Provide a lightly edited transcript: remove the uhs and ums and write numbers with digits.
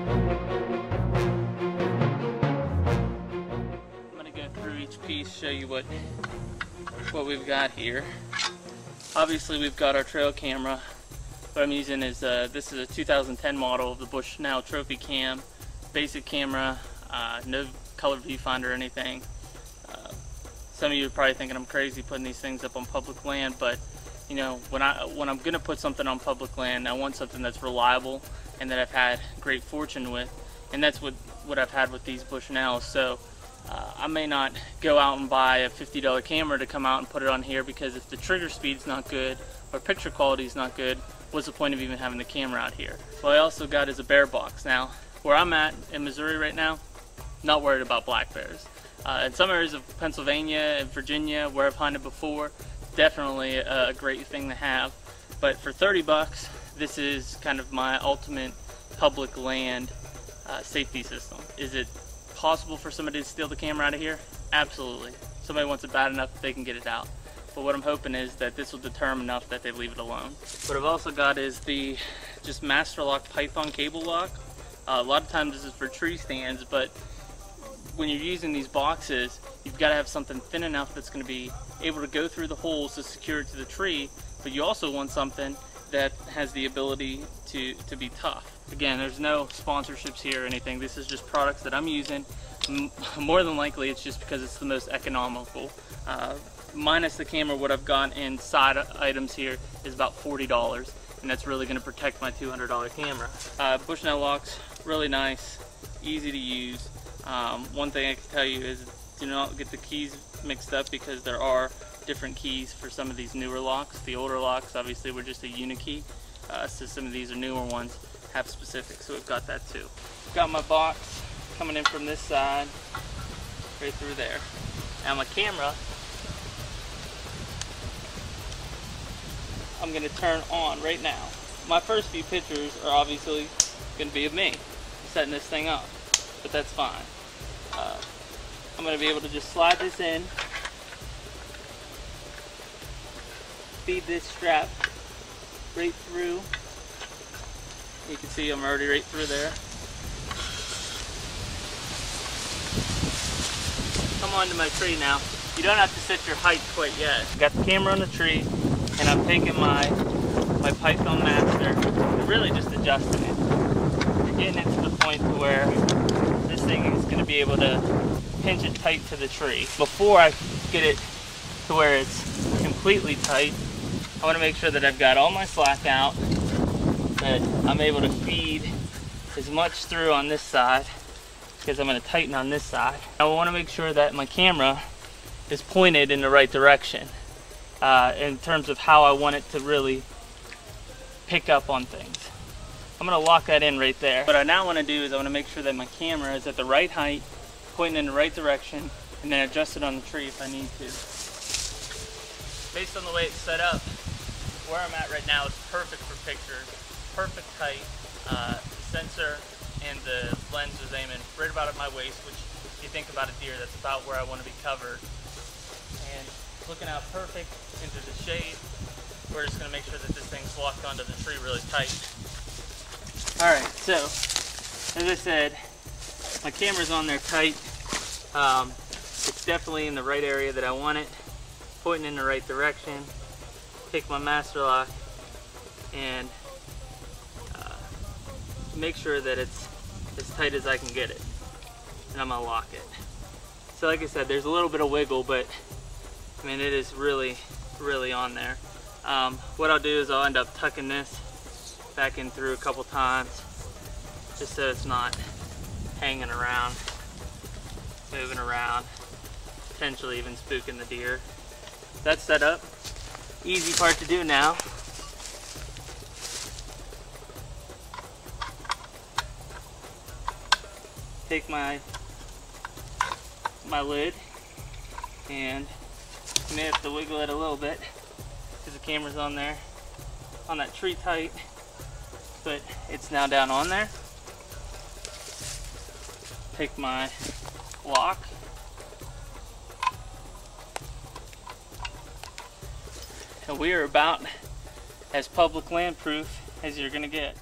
I'm going to go through each piece, show you what we've got here. Obviously we've got our trail camera. What I'm using is this is a 2010 model of the Bushnell Trophy Cam, basic camera, no color viewfinder or anything. Some of you are probably thinking I'm crazy putting these things up on public land, but you know, when I'm going to put something on public land, I want something that's reliable and that I've had great fortune with, and that's what I've had with these Bushnells. So I may not go out and buy a $50 camera to come out and put it on here, because if the trigger speed's not good or picture quality is not good, what's the point of even having the camera out here? What I also got is a bear box. Now, where I'm at in Missouri right now, not worried about black bears. In some areas of Pennsylvania and Virginia where I've hunted before, definitely a great thing to have. But for 30 bucks, this is kind of my ultimate public land safety system. Is it possible for somebody to steal the camera out of here? Absolutely. Somebody wants it bad enough, they can get it out. But what I'm hoping is that this will deter them enough that they leave it alone. What I've also got is the just master lock Python cable lock. A lot of times this is for tree stands, but when you're using these boxes, you've got to have something thin enough that's going to be able to go through the holes to secure it to the tree, but you also want something that has the ability to be tough. Again, there's no sponsorships here or anything. This is just products that I'm using. More than likely it's just because it's the most economical. Minus the camera, what I've got in side items here is about $40, and that's really going to protect my $200 camera. Bushnell locks, really nice, easy to use. One thing I can tell you is do not get the keys mixed up, because there are different keys for some of these newer locks. The older locks obviously were just a unikey, so some of these are newer ones have specifics, so we've got that too. Got my box coming in from this side, right through there. Now my camera, I'm going to turn on right now. My first few pictures are obviously going to be of me setting this thing up, but that's fine. I'm going to be able to just slide this in, feed this strap right through. You can see I'm already right through there. Come onto my tree now. You don't have to set your height quite yet. Got the camera on the tree, and I'm taking my Python Master and really just adjusting it. We're getting it to the point to where this thing is going to be able to pinch it tight to the tree. Before I get it to where it's completely tight, I want to make sure that I've got all my slack out, that I'm able to feed as much through on this side, because I'm going to tighten on this side. I want to make sure that my camera is pointed in the right direction in terms of how I want it to really pick up on things. I'm going to lock that in right there. What I now want to do is I want to make sure that my camera is at the right height, pointing in the right direction, and then adjust it on the tree if I need to. Based on the way it's set up, where I'm at right now is perfect for pictures, perfect height. The sensor and the lens is aiming right about at my waist, which if you think about a deer, that's about where I want to be covered. And looking out perfect into the shade. We're just going to make sure that this thing's locked onto the tree really tight. Alright, so as I said, my camera's on there tight. It's definitely in the right area that I want it, pointing in the right direction. Take my master lock and make sure that it's as tight as I can get it, and I'm gonna lock it. So like I said, there's a little bit of wiggle, but I mean it is really on there. What I'll do is I'll end up tucking this back in through a couple times, just so it's not hanging around, moving around, potentially even spooking the deer. That's set up. Easy part to do now. Take my lid, and you may have to wiggle it a little bit because the camera's on there, on that tree tight, but it's now down on there. Take my lock, and we are about as public land proof as you're gonna get.